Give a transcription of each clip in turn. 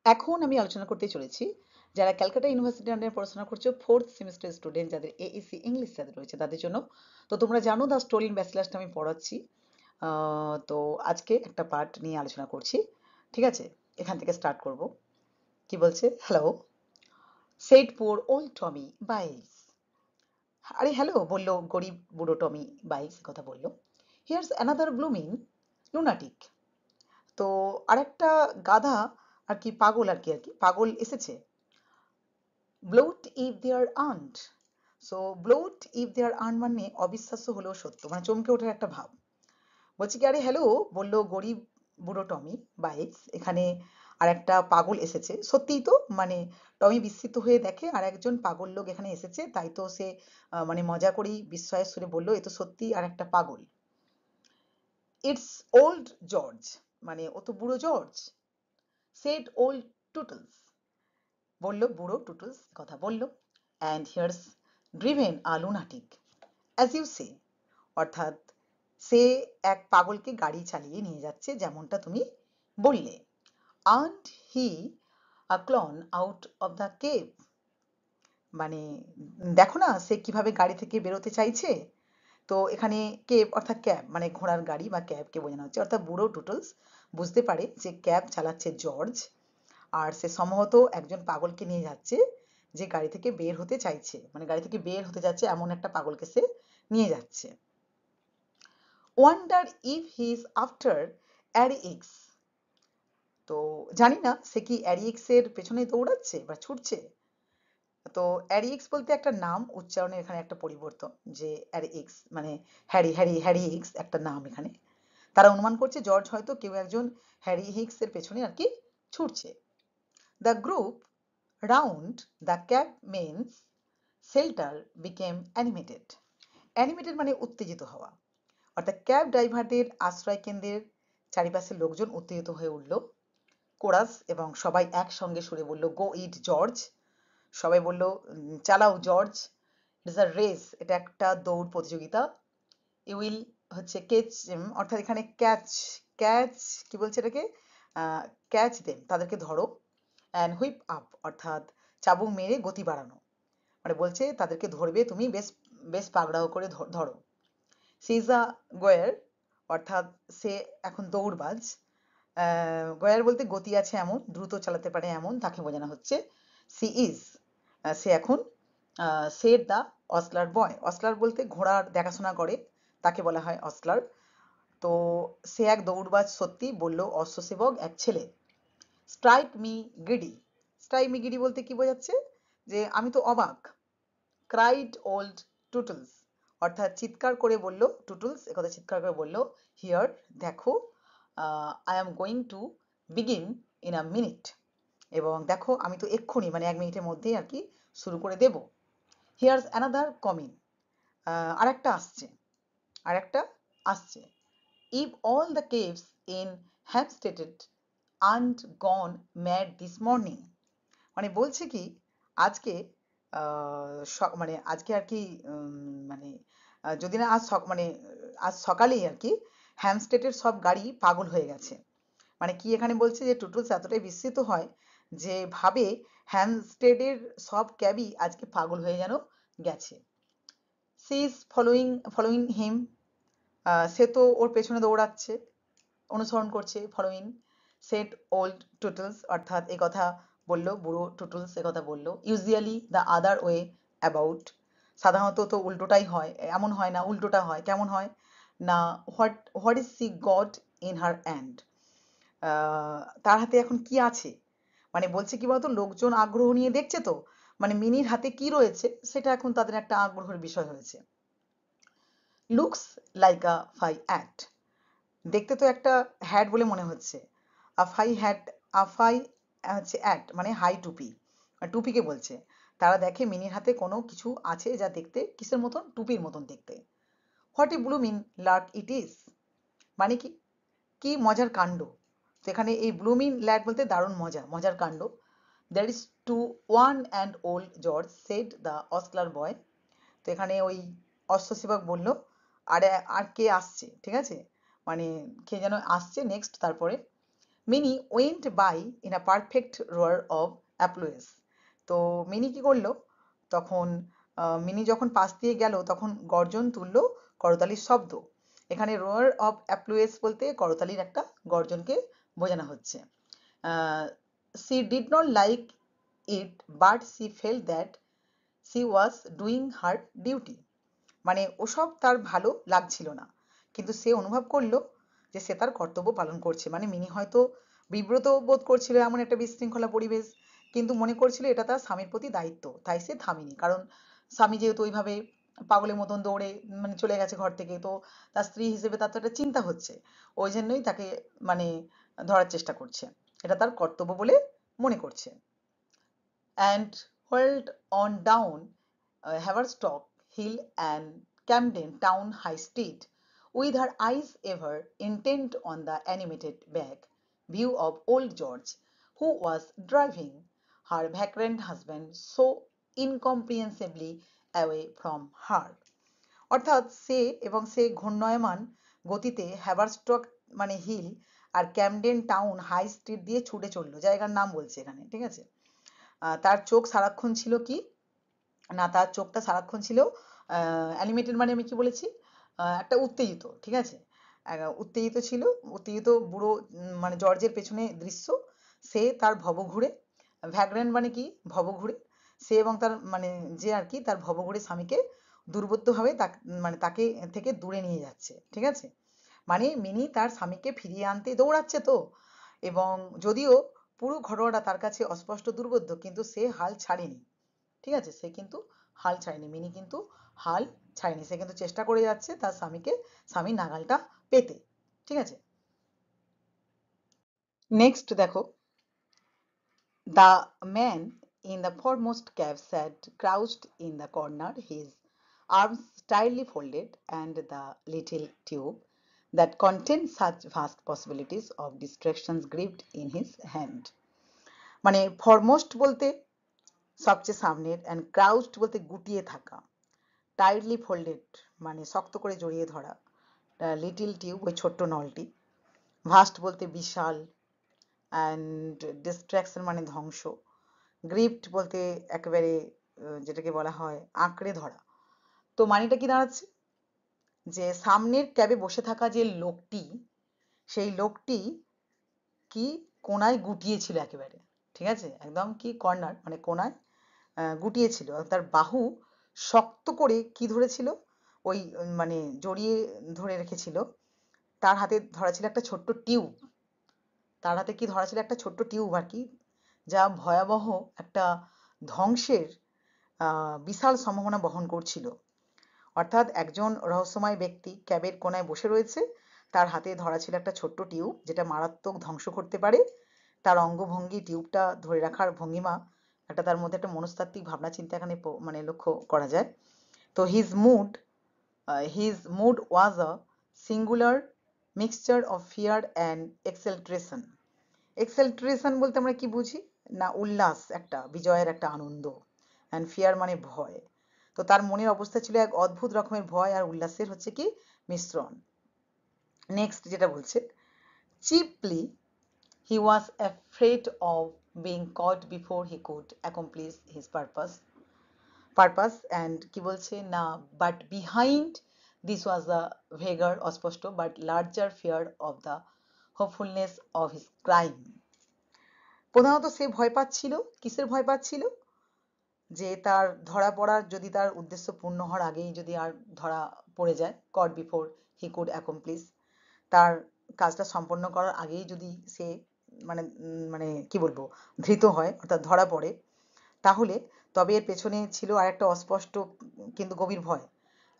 এখন আমি আলোচনা করতে চলেছি যারা ক্যালকাটা ইউনিভার্সিটি আন্ডারে পড়াশোনা করছো, ফোর্থ সেমিস্টার স্টুডেন্ট, যাদের এএসসি ইংলিশ যাদের রয়েছে তাদের জন্য। তো তোমরা জানো দ্য স্টোরি ইন ব্যাচেলার্সটা আমি পড়াচ্ছি। তো আজকে একটা পার্ট নিয়ে আলোচনা করছি। ঠিক আছে, এখান থেকে স্টার্ট করব। কি বলছে? হ্যালো, সেড পোর ওল্ড টমি বাইলস। আরে হ্যালো বললো গরিব বুড়ো টমি বাইলস, কথা বললো। Here's another blooming lunatic. তো আরেকটা গাধা আর কি, পাগল আর কি পাগল এসেছে। Blot if there earned. So blot if there earn মানে অবিশ্বাস্য হলেও সত্য, মানে চমকে ওঠার একটা ভাব। বলছি কি, আরে হ্যালো বললো গরিব বুড়ো টমি বাইস, এখানে আর একটা পাগল এসেছে। সত্যিই তো, মানে টমি বিস্মিত হয়ে দেখে আর একজন পাগল লোক এখানে এসেছে, তাই তো সে মানে মজা করেই বিস্ময়ের সুরে বললো, এ তো সত্যি আর একটা পাগল। ইটস ওল্ড জর্জ, মানে ও তো বুড়ো জর্জ। সেড ওল্ড টুটলস, বলল বুড়ো টুটলস কথা বলল। And here's driven a lunatic as you say, অর্থাৎ সে এক পাগলকে গাড়ি চালিয়ে নিয়ে যাচ্ছে যেমনটা তুমি বললে। Aunt he a clone out of the cave, মানে দেখো না সে কিভাবে গাড়ি থেকে বেরোতে চাইছে। তো এখানে কেব অর্থাৎ ক্যাব, মানে ঘোড়ার গাড়ি বা ক্যাবকে বোঝানো হচ্ছে, অর্থাৎ বুড়ো টুটলস বুঝতে পারে যে ক্যাব চালাচ্ছে জর্জ, আর সে সম্ভবত একজন পাগলকে নিয়ে যাচ্ছে যে গাড়ি থেকে বের হতে চাইছে, মানে গাড়ি থেকে বের হতে যাচ্ছে এমন একটা পাগলকে সে নিয়ে যাচ্ছে। Wonder if he is after array x. তো জানি না সে কি অ্যারি এক্স এর পেছনে দৌড়াচ্ছে বা ছুটছে। তো অ্যারি এক্স বলতে একটা নাম, উচ্চারণের এখানে একটা পরিবর্তন, যে অ্যারি এক্স মানে হ্যারি হ্যারি হ্যারি এক্স একটা নাম এখানে। তারা অনুমান করছে জর্জ হয়তো কেউ একজন হ্যারি হিক্স এর পেছনে আর কি ছুটছে। The group round the cabmen's shelter became animated. Animated মানে উত্তেজিত হওয়া, অর্থাৎ ক্যাব ড্রাইভারদের আশ্রয় কেন্দ্রের চারিপাশের লোকজন উত্তেজিত হয়ে উঠল। কোরাস এবং সবাই একসঙ্গে সুরে বলল, গো ইট জর্জ। সবাই বলল, চালাও George. It is a race, এটা একটা দৌড় প্রতিযোগিতা। ইউ উইল হচ্ছে কেচ, অর্থাৎ এখানে ক্যাচ, ক্যাচ কি বলছে এটাকে, ক্যাচ দেম তাদেরকে ধরো। অ্যান্ড হুইপ আপ অর্থাৎ চাবুক মেরে গতি বাড়ানো, মানে বলছে তাদেরকে ধরবে তুমি, বেশ বেশ পাকড়াও করে ধরো। সি ইজ আ গোয়ার, অর্থাৎ সে এখন দৌড়বাজ। গোয়ার বলতে গতি আছে এমন, দ্রুত চালাতে পারে এমন, তাকে বোঝানো হচ্ছে। সি ইজ, সে এখন। সেড দ্য অসলার বয়, অসলার বলতে ঘোড়ার দেখাশোনা করে, তাকে বলা হয় অসলার। তো সে এক দৌড়বাজ সত্যি, বলল অশ্বসেবক এক ছেলে। স্ট্রাইক মি গিডি, স্ট্রাইক মি গিডি বলতে কি বোঝাচ্ছে, যে আমি তো অবাক। ক্রাইড ওল্ড টুটলস, অর্থাৎ চিৎকার করে বলল টুটলস, একথা চিৎকার করে বলল, হিয়ার দেখো, I am going to begin in a minute, এবং দেখো আমি তো এক্ষুনি মানে 1 মিনিটের মধ্যেই আর কি শুরু করে দেব। হিয়ার্স অ্যানাদার কমিং, আরেকটা আসছে, আরেকটা আসছে। If all the caves in Hampstead aren't gone mad this morning, মানে বলছে কি, আজকে মানে আজকে আর কি, মানে যদি না আজ মানে আজ সকালেই আর কি হ্যামস্টেডের সব গাড়ি পাগল হয়ে গেছে। মানে কি এখানে বলছে যে টুটুলস এতটাই বিস্মিত হয় যে ভাবে হ্যামস্টেডের সব ক্যাবই আজকে পাগল হয়ে যেন গেছে। সি ইজ ফলোয়িং ফলোয়িং হিম, সে তো ওর পেছনে দৌড়াচ্ছে, অনুসরণ করছে, ফলোইন। সেট ওল্ড টুটলস, অর্থাৎ এ কথা বলল বুড়ো টুটলস, এ কথা বলল। Usually the other way about, সাধারণত তো উল্টোটাই হয়, এমন হয় না, উল্টোটা হয়, কেমন হয় না, what what is C got in her hand, তার হাতে এখন কি আছে, মানে বলছে কি বলতো, লোকজন আগ্রহ নিয়ে দেখছে তো, মানে মিনির হাতে কি রয়েছে সেটা এখন তাদের একটা আগ্রহের বিষয় হয়েছে। Looks like a fiat, দেখতে তো একটা হ্যাট বলে মনে হচ্ছে। আফাই হ্যাট, আফাই হচ্ছে অ্যাট মানে হাই টুপি, টুপিকে বলছে। তারা দেখে মিনির হাতে কোনো কিছু আছে যা দেখতে কিসের মতন, টুপির মতন দেখতে। What a blooming Lark it is, মানে কি, কি মজার কাণ্ড। সেখানে এই ব্লুমিং ল্যাড বলতে দারুণ মজা, মজার কাণ্ড। That is two one and old George said the ostler boy. তো এখানে ওই অশ্বসেবক বলল, আর আর কে আসছে, ঠিক আছে, মানে কে যেন আসছে নেক্সট তারপরে। Minnie went by in a perfect roar of applause. তো মিনি কি করলো তখন, মিনি যখন পাশ দিয়ে গেল তখন গর্জন তুলল করতালির শব্দ। এখানে রোয়ার অফ অ্যাপ্লুয়েস বলতে করতালির একটা গর্জনকে বোঝানো হচ্ছে। She did not like it but she felt that she was doing her duty. মানে ওসব তার ভালো লাগছিল না, কিন্তু সে অনুভব করলো যে সে তার কর্তব্য পালন করছে। মানে মিনি হয়তো বিব্রত বোধ করছিল এমন একটা বিশৃঙ্খলা পরিবেশ, কিন্তু মনে করছিল এটা তার স্বামীর প্রতি দায়িত্ব, তাই সে থামেনি। কারণ স্বামী যেহেতু ওইভাবে পাগলের মতন দৌড়ে মানে চলে গেছে ঘর থেকে, তো তার স্ত্রী হিসেবে তার তো একটা চিন্তা হচ্ছে, ওই জন্যই তাকে মানে ধরার চেষ্টা করছে, এটা তার কর্তব্য বলে মনে করছে। And whirled on down Haverstock Hill and Camden Town High Street, with her eyes ever intent on the animated back view of old George, who was driving her vagrant husband so incomprehensibly away from her. অর্থাৎ সে ঘূর্ণায়মান গতিতে হ্যাভারস্টক মানে hill আর Camden town high street দিয়ে ছুটে চললো, জায়গার নাম বলছে এখানে, ঠিক আছে। তার চোখ সারাক্ষণ ছিল কি না, তার চোখটা সারাক্ষণ ছিল অ্যানিমেটেড, মানে আমি কি বলেছি, একটা উত্তেজিত, ঠিক আছে। উত্তেজিত ছিল, উত্তেজিত বুড়ো মানে জর্জের পেছনে দৃশ্য, সে তার ভবঘুরে, ভ্যাগ্রেন্ট মানে কি ভবঘুরে, সে এবং তার মানে যে আর কি তার ভবঘুরে স্বামীকে দুর্বোধ্যভাবে মানে তাকে থেকে দূরে নিয়ে যাচ্ছে, ঠিক আছে। মানে মিনি তার স্বামীকে ফিরিয়ে আনতে দৌড়াচ্ছে তো, এবং যদিও পুরো ঘটনাটা তার কাছে অস্পষ্ট দুর্বোধ্য, কিন্তু সে হাল ছাড়েনি, ঠিক আছে। সে কিন্তু হাল ছাড়েনি, মিনি কিন্তু হাল ছাড়েনি, সে কিন্তু চেষ্টা করে যাচ্ছে তার স্বামীর নাগালটা পেতে, ঠিক আছে। নেক্সট দেখো, the man in the foremost cab sat crouched in the corner, his arms tightly folded, and the little tube that contained such vast possibilities of distractions gripped in his hand. মানে foremost বলতে সবচেয়ে সামনের, and ক্রাউচড বলতে গুটিয়ে থাকা, tightly folded মানে শক্ত করে জড়িয়ে ধরা, লিটিল টিউব ওই ছোট্ট নলটি, ভাস্ট বলতে বিশাল, অ্যান্ড ডিস্ট্রাকশন মানে ধ্বংস, গ্রিপ্ট বলতে একেবারে যেটাকে বলা হয় আঁকড়ে ধরা। তো মানেটা কি দাঁড়াচ্ছে, যে সামনের ক্যাবে বসে থাকা যে লোকটি, সেই লোকটি কি কোনায় গুটিয়েছিল একেবারে, ঠিক আছে, একদম কি কর্নার মানে কোনায় গুটিয়েছিল। তার বাহু শক্ত করে কি ধরেছিল, ওই মানে জড়িয়ে ধরে রেখেছিল। তার হাতে ধরা ছিল একটা ছোট্ট টিউব, তার হাতে কি ধরা ছিল একটা ছোট্ট টিউব আর কি, যা ভয়াবহ একটা ধ্বংসের বিশাল সম্ভাবনা বহন করছিল। অর্থাৎ একজন রহস্যময় ব্যক্তি ক্যাবের কোনায় বসে রয়েছে, তার হাতে ধরা ছিল একটা ছোট্ট টিউব যেটা মারাত্মক ধ্বংস করতে পারে। তার অঙ্গভঙ্গি, টিউবটা ধরে রাখার ভঙ্গিমা, একটা তার মধ্যে একটা মনস্তাত্ত্বিক ভাবনা চিন্তা এখানে মানে লক্ষ্য করা যায়। তো his mood was a singular mixture of fear and exaltation. এক্সেলট্রেশন বলতে আমরা কি বুঝি না, উল্লাস, একটা বিজয়ের একটা আনন্দ, অ্যান্ড ফিয়ার মানে ভয়। তো তার মনের অবস্থা ছিল এক অদ্ভুত রকমের ভয় আর উল্লাসের হচ্ছে কি মিশ্রণ। নেক্সট যেটা বলছে, chiefly he was afraid of being caught before he could accomplish his purpose and কি বলছে না, but behind this was a vaguer অস্পষ্ট but larger fear of the hopefulness of his crime. প্রধানত সে ভয় পাচ্ছিল, কিসের ভয় পাচ্ছিল, যে তার ধরা পড়ার, যদি তার উদ্দেশ্য পূর্ণ হওয়ার আগেই যদি আর ধরা পড়ে যায়, কট বিফোর হি কুড অ্যাকমপ্লিশ, তার কাজটা সম্পন্ন করার আগেই যদি সে মানে মানে কি বলবো ধৃত হয়, অর্থাৎ ধরা পড়ে, তাহলে তবে এর পেছনে ছিল আর একটা অস্পষ্ট কিন্তু গভীর ভয়,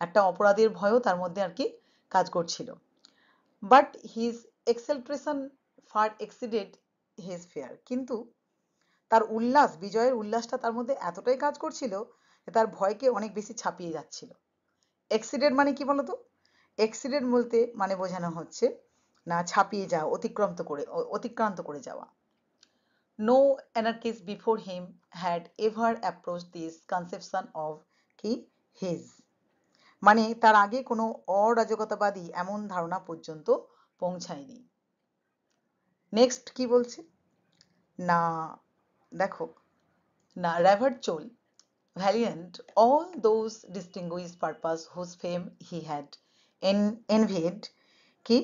একটা অপরাধের ভয়ও তার মধ্যে আর কি কাজ করছিল। But his exultation far exceeded his fear, কিন্তু তার উল্লাস, বিজয়ের উল্লাসটা তার মধ্যে এতটাই কাজ করছিল যে তার ভয়কে অনেক বেশি ছাপিয়ে যাচ্ছিল। এক্সিডেড মানে কি বলতো, এক্সিডেড বলতে মানে বোঝানো হচ্ছে না ছাপিয়ে যাওয়া, অতিক্রান্ত করে যাওয়া। No anarchist before him had ever approached this conception of কি his, মানে তার আগে কোনো অরাজকতাবাদী এমন ধারণা পর্যন্ত পৌঁছায়নি। নেক্সট কি বলছে না, দেখো না, রেভার্ড Chola valiant all those distinguished purpose whose fame he had envied, কি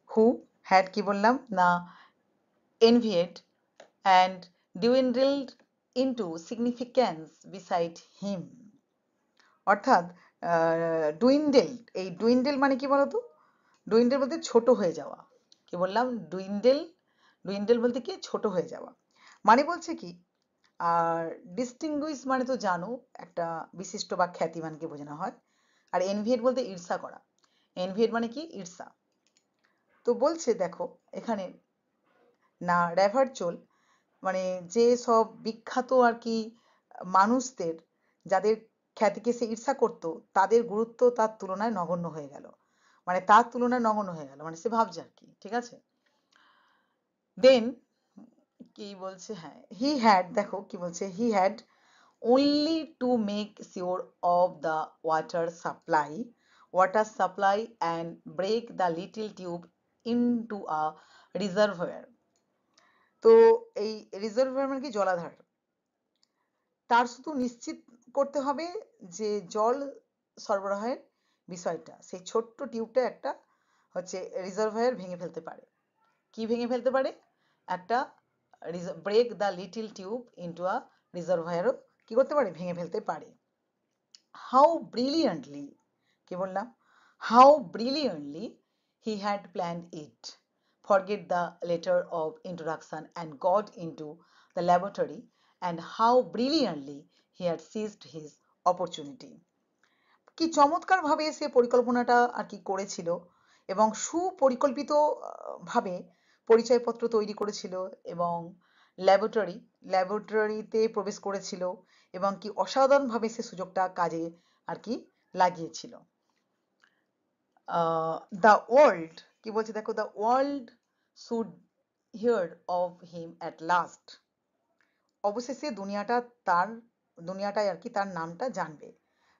who had কি বললাম না, envied and dwindled into significance beside him, অর্থাৎ ডুইন্ডেল, এই ডুইন্ডেল মানে কি বলতো, ডুইন্ডেল বলতে ছোট হয়ে যাওয়া, কি বললাম ডুইন্ডেল, ডুইন্ডেল বলতে কি ছোট হয়ে যাওয়া, মানে বলছে কি, আর ডিস্টিংগুইশ মানে তো জানো একটা বিশিষ্ট বা খ্যাতিমানকে বোঝানো হয়, আর এনভিয়েট বলতে ঈর্ষা করা, এনভিয়েট মানে কি ঈর্ষা। তো বলছে দেখো এখানে না, রেভারচোল মানে যে সব বিখ্যাত আর কি মানুষদের, যাদের খ্যাতিকে সে ঈর্ষা করত, তাদের গুরুত্ব তার তুলনায় নগণ্য হয়ে গেল, মানে তার তুলনায় নগণ্য হয়ে গেল, মানে সে ভাবছে আর কি, ঠিক আছে। দেন কি বলছে, হ্যাঁ হি হ্যাড, দেখো কি বলছে, he had only to make sure of the water supply and break the little tube into a reservoir, তো এই রিজার্ভার মানে কি জলাধার, তার শুধু নিশ্চিত করতে হবে যে জল সরবরাহের বিষয়টা, সেই ছোট্ট টিউবটা একটা হচ্ছে রিজার্ভার ভেঙে ফেলতে পারে, কি ভেঙে ফেলতে পারে, একটা break the little tube into a রিজার্ভারও কি করতে পারে, ভেঙে ফেলতে পারে। হাউ ব্রিলিয়ান্টলি, কি বললাম, how brilliantly he had planned it, forget the letter of introduction and got into the laboratory, and how brilliantly he had seized his opportunity, কি চমৎকার ভাবে সে পরিকল্পনাটা আর কি করেছিল, এবং সুপরিকল্পিত ভাবে পরিচয়পত্র তৈরি করেছিল, এবং ল্যাবরেটরিতে প্রবেশ করেছিল, এবং কি অসাধারণভাবে সে সুযোগটা কাজে আর কি লাগিয়েছিল। দ্য ওয়ার্ল্ড, কি বলছে দেখো, the world should here of him at last, অবশেষে দুনিয়াটাই আর কি তার নামটা জানবে,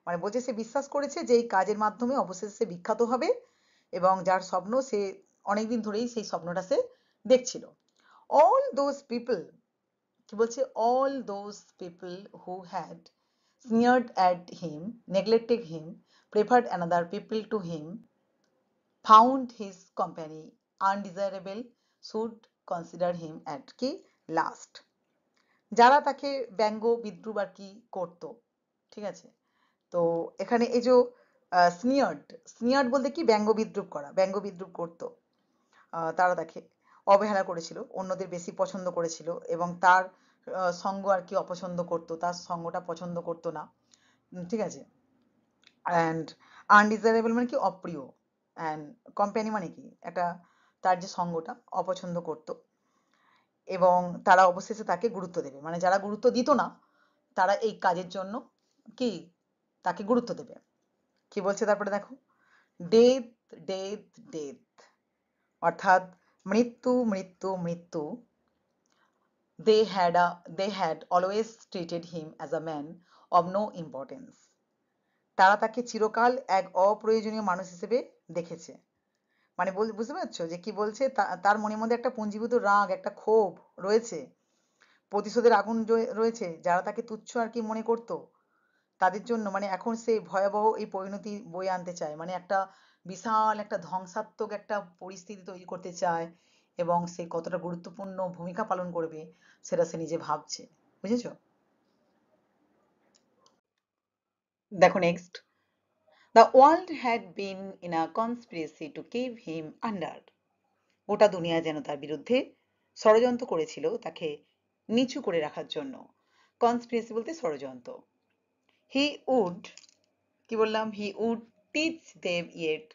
মানে বলছে সে বিশ্বাস করেছে যে এই কাজের মাধ্যমে অবশেষে সে বিখ্যাত হবে, এবং যার স্বপ্ন সে অনেকদিন ধরেই সেই স্বপ্নটা সে দেখছিল। অল দোজ পিপল, কি বলছে, all those people who had sneered at him, neglected him, preferred another people to him, found his company undesirable, should consider him at কি last, যারা তাকে ব্যঙ্গ বিদ্রুপ আর কি করতো, ঠিক আছে। তো এখানে এই যে স্নিয়ার্ড, স্নিয়ার্ড বলতে কি ব্যঙ্গ বিদ্রুপ করা, ব্যঙ্গ বিদ্রুপ করতো, তারা তাকে অবহেলা করেছিল, অন্যদের বেশি পছন্দ করেছিল, এবং তার সঙ্গ আর কি অপছন্দ করতো, তার সঙ্গটা পছন্দ করতো না, ঠিক আছে। অ্যান্ড আনডিজারেবল মানে কি অপ্রিয়, অ্যান্ড কোম্পানি মানে কি একটা, তার যে সঙ্গটা অপছন্দ করতো, এবং তারা অবশেষে তাকে গুরুত্ব দেবে, মানে যারা গুরুত্ব দিত না তারা এই কাজের জন্য কি তাকে গুরুত্ব দেবে। কি বলছে তারপরে দেখো, ডেথ ডেথ ডেথ, অর্থাৎ মৃত্যু মৃত্যু মৃত্যু, they had always treated him as a man of no importance, তারা তাকে চিরকাল এক অপ্রয়োজনীয় মানুষ হিসেবে দেখেছে, মানে বুঝতে পারছো যে কি বলছে, তার মনের মধ্যে একটা পুঞ্জীভূত রাগ, একটা ক্ষোভ রয়েছে, প্রতিশোধের আগুন রয়েছে, যারা তাকে তুচ্ছ আর কি মনে করতো তাদের জন্য, মানে এখন সে ভয়াবহ এই পরিণতি বয়ে আনতে চায়, মানে একটা বিশাল একটা ধ্বংসাত্মক একটা পরিস্থিতি তৈরি করতে চায়, এবং সে কতটা গুরুত্বপূর্ণ ভূমিকা পালন করবে সেটা সে নিজে ভাবছে, বুঝেছো। দেখো next, the world had been in a conspiracy to keep him under, গোটা দুনিয়া যেন তার বিরুদ্ধে ষড়যন্ত্র করেছিল তাকে নিচু করে রাখার জন্য, কনস্পিরেসি বলতে ষড়যন্ত্র। হি উড, কি বললাম, he would teach them yet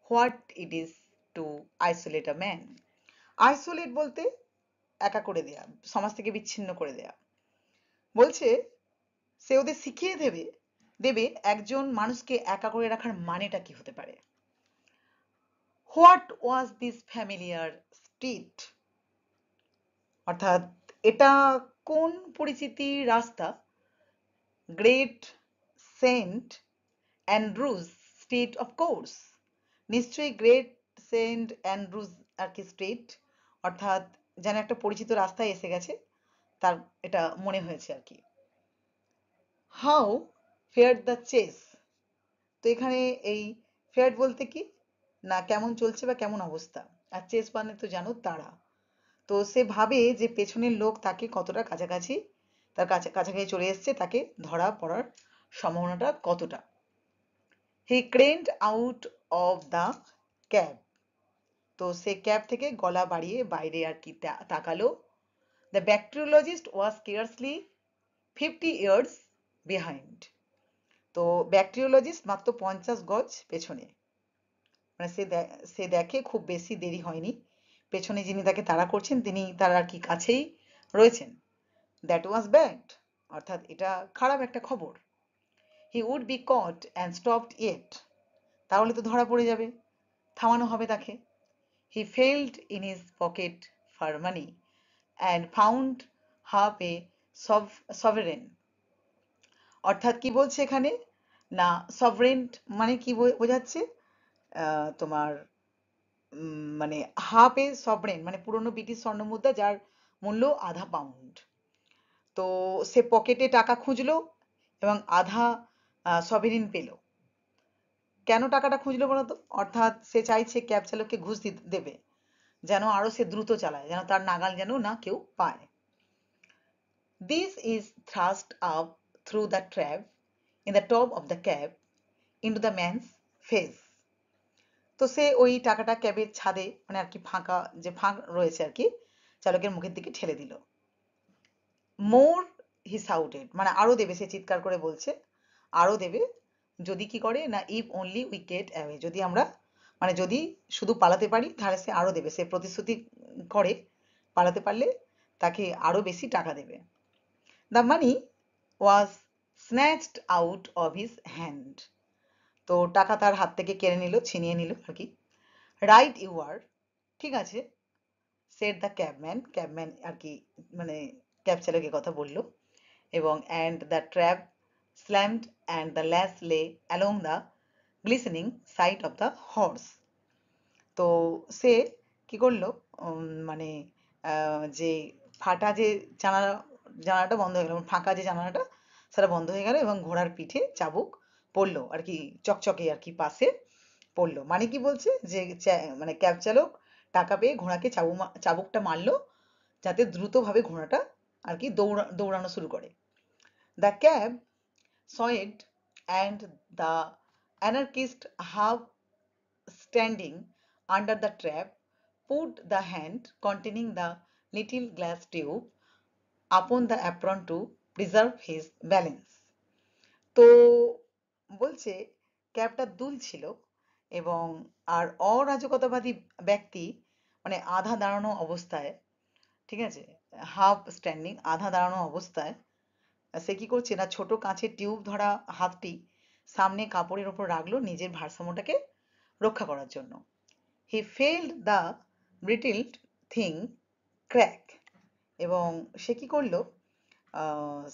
what it is to isolate a man, isolate বলতে একা করে দেয়া, সমাজ থেকে বিচ্ছিন্ন করে দেয়া, বলছে সে ওদের শিখিয়ে দেবে দেবে একজন মানুষকে একা করে রাখার মানেটা কি হতে পারে। What was this familiar street, অর্থাৎ এটা কোন পরিচিতির রাস্তা, great saint Andrews street of course, নিশ্চয়ই গ্রেট সেন্ট অ্যান্ড্রুজ আর কি স্ট্রিট, অর্থাৎ যেন একটা পরিচিত রাস্তায় এসে গেছে, তার এটা মনে হয়েছে আর কি। How fare the chase. তো এখানে এই ফেয়ার বলতে কি না, কেমন চলছে বা কেমন অবস্থা, আর চেস মানে তো জানো তারা। তো সে ভাবে যে পেছনের লোক তাকে কতটা কাছাকাছি, তার কাছাকাছি চলে এসছে, তাকে ধরা পড়ার সম্ভাবনাটা কতটা। হি ক্রেনড আউট অফ দ্য ক্যাব। তো সে ক্যাব থেকে গলা বাড়িয়ে বাইরে আর কি তাকালো। The bacteriologist was scarcely 50 years behind. তো ব্যাকটেরিওলজিস্ট মাত্র 50 গজ পেছনে। মানে সে দেখে খুব বেশি দেরি হয়নি, পেছনে যিনি তাকে তাড়া করছেন তিনি তার আর কি কাছেই রয়েছেন। দ্যাট ওয়াজ ব্যাড, অর্থাৎ এটা খারাপ একটা খবর। He would be caught and stopped yet. তাহলে তো ধরা পড়ে যাবে, থামানো হবে তাকে। He felt in his pocket for money and found half a sovereign. অর্থাৎ কি বলছে এখানে না, সভরেন মানে কি বোঝাচ্ছে, তোমার মানে হাফ এ সভরেন মানে পুরনো ব্রিটিশ স্বর্ণমুদ্রা যার মূল্য ½ পাউন্ড। তো সে পকেটে টাকা খুঁজলো এবং আধা সভেরিন পেল। কেন টাকাটা খুঁজলো বলতো, অর্থাৎ সে চাইছে ক্যাব চালককে ঘুষ দেবে, যেন আরো সে দ্রুত চালায়, যেন তার নাগাল যেন না কেউ পায়। This is thrust up through the trap in the top of the cab into the man's face. তো সে ওই টাকাটা ক্যাবের ছাদে মানে আর কি ফাঁকা যে ফাঁক রয়েছে আর কি চালকের মুখের দিকে ঠেলে দিল। মোর হি শাউটেড, মানে আরো দেবে, সে চিৎকার করে বলছে আরো দেবে, যদি কি করে না if only we get away, যদি আমরা মানে যদি শুধু পালাতে পারি তাহলে সে আরো দেবে, সে প্রতিশ্রুতি করে পালাতে পারলে তাকে আরো বেশি টাকা দেবে। The money was snatched out of his hand. তো টাকা তার হাত থেকে কেড়ে নিল, ছিনিয়ে নিল আর কি। রাইট ইউ আর, ঠিক আছে, সেড দ্য ক্যাবম্যান, ক্যাবম্যান আর কি মানে ক্যাব চালকের কথা বলল। এবং and the trap slammed and the lash lay along the glistening side of the horse. তো সে কি করলো, মানে যে ফাটা যে জানালাটা বন্ধ হয়ে গেল, ফাঁকা যে জানালাটা সেটা বন্ধ হয়ে গেল এবং ঘোড়ার পিঠে চাবুক পড়লো আর কি, চকচকে আর কি পাশে পড়লো। মানে কি বলছে যে মানে ক্যাব চালক টাকা পেয়ে ঘোড়াকে চাবুকটা মারলো যাতে দ্রুতভাবে ঘোড়াটা আর কি দৌড়ানো শুরু করে। The cab swayed and the anarchist half standing under the trap put the hand containing the little glass tube upon the apron to preserve his balance. তো বলছে ক্যাবটা দুলছিল এবং আর অরাজকতাবাদী ব্যক্তি মানে আধা দাঁড়ানো অবস্থায়, ঠিক আছে, হাফ স্ট্যান্ডিং আধা দাঁড়ানো অবস্থায় সে কি করছে না, ছোট কাঁচের টিউব ধরা হাতটি সামনে কাপড়ের ওপর রাখলো নিজের ভারসাম্যটাকে রক্ষা করার জন্য। হি ফেল্ড দ্য ব্রিটলড থিং ক্র্যাক। এবং সে কি করলো,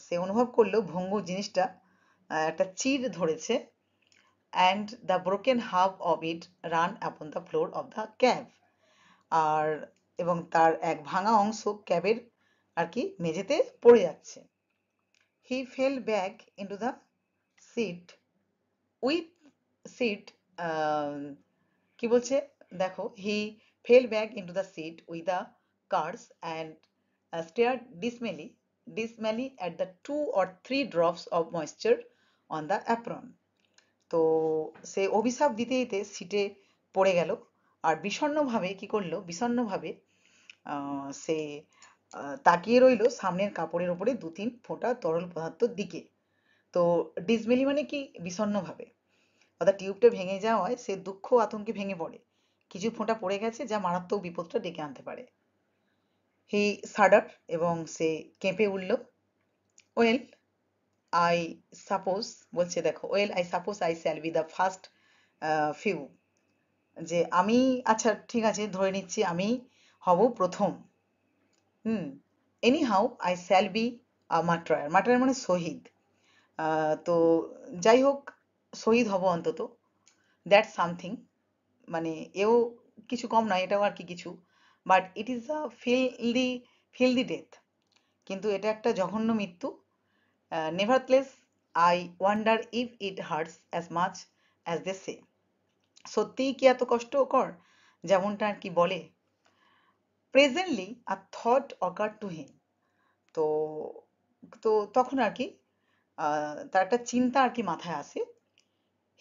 সে অনুভব করলো ভঙ্গুর জিনিসটা একটা চির ধরেছে। And the broken half of it ran upon the floor of the cab. আর এবং তার এক ভাঙা অংশ ক্যাবের আর কি মেঝেতে পড়ে যাচ্ছে। He fell back into the seat with seat, কি বলছে দেখো, he fell back into the seat with the curse and stared dismally at the 2 or 3 drops of moisture on the apron. তো সে অভিশাপ দিতে দিতে সিটে পড়ে গেল আর বিষণ্ণভাবে কি করলো, বিষণ্ণভাবে সে তাকিয়ে রইল সামনের কাপড়ের ওপরে 2-3 ফোঁটা তরল পদার্থর দিকে। তো ডিসমেলি মানে কি বিষণ্ণভাবে, অর্থাৎ টিউবটা ভেঙে যাওয়ায় সে দুঃখ আতঙ্কে ভেঙে পড়ে, কিছু ফোঁটা পড়ে গেছে যা মারাত্মক বিপদটা ডেকে আনতে পারে। হি শাডার, এবং সে কেঁপে উঠল। ওয়েল আই সাপোজ, বলছে দেখো, well I suppose I shall B the first few, যে আমি আচ্ছা ঠিক আছে ধরে নিচ্ছি আমি হব প্রথম। Anyhow I shall be martyr, martyr মানে শহীদ। তো যাই হোক শহীদ হব অন্তত। দ্যাট সামথিং, মানে এও কিছু কম নয়, এটাও আর কি কিছু। But it is a filthy death, কিন্তু এটা একটা জঘন্য মৃত্যু। Nevertheless I wonder if it hurts as much as they say. সত্যিই কি এত কষ্টকর যেমনটা আর কি বলে? Presently a thought occur to him. তো তো তখন আর কি তার একটা চিন্তা আর কি মাথায় আসে।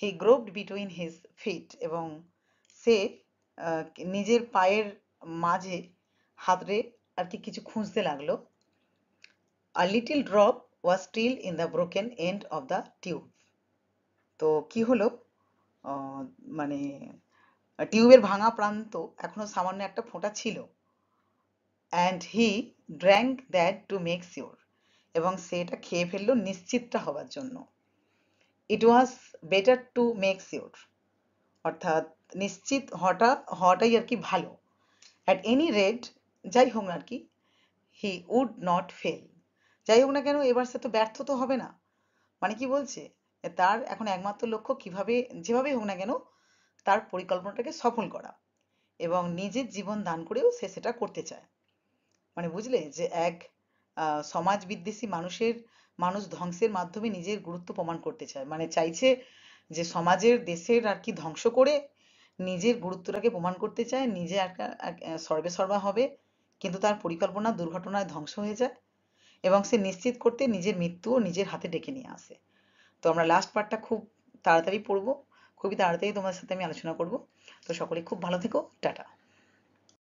হি গ্রোভড বিটুইন হিজ ফিট, এবং সে নিজের পায়ের মাঝে হাতড়ে আর কি কিছু খুঁজতে লাগলো। A little drop was still in the broken end of the tube. তো কি হলো, আহ, মানে টিউবের ভাঙা প্রান্ত এখনো সামান্য একটা ফোঁটা ছিল। And he drank that to make sure, এবং সে এটা খেয়ে ফেললো নিশ্চিতটা হওয়ার জন্য। It was better to make sure, অর্থাৎ নিশ্চিত হওয়াটাই আর কি ভালো। অ্যাট এনি রেট, যাই হোক না আর কি, হি উড নট ফেল। যাই হোক না কেন, এবার সে তো ব্যর্থ তো হবে না। মানে কি বলছে, তার এখন একমাত্র লক্ষ্য কিভাবে, যেভাবেই হোক না কেন, তার পরিকল্পনাটাকে সফল করা, এবং নিজের জীবন দান করেও সে সেটা করতে চায়। মানে বুঝলে, যে এক সমাজ বিদ্বেষী মানুষ ধ্বংসের মাধ্যমে নিজের গুরুত্ব প্রমাণ করতে চায়, মানে চাইছে যে সমাজের দেশের আর কি ধ্বংস করে নিজের গুরুত্বটাকে প্রমাণ করতে চায়, নিজে একটা সর্বে সর্বা হবে, কিন্তু তার পরিকল্পনা দুর্ঘটনায় ধ্বংস হয়ে যায়, এবং সে নিশ্চিত করতে নিজের মৃত্যুও নিজের হাতে ডেকে নিয়ে আসে। তো আমরা লাস্ট পার্টটা খুব তাড়াতাড়ি পড়বো, খুবই তাড়াতাড়ি তোমার সাথে আমি আলোচনা করব। তো সকলে খুব ভালো থেকো, টাটা।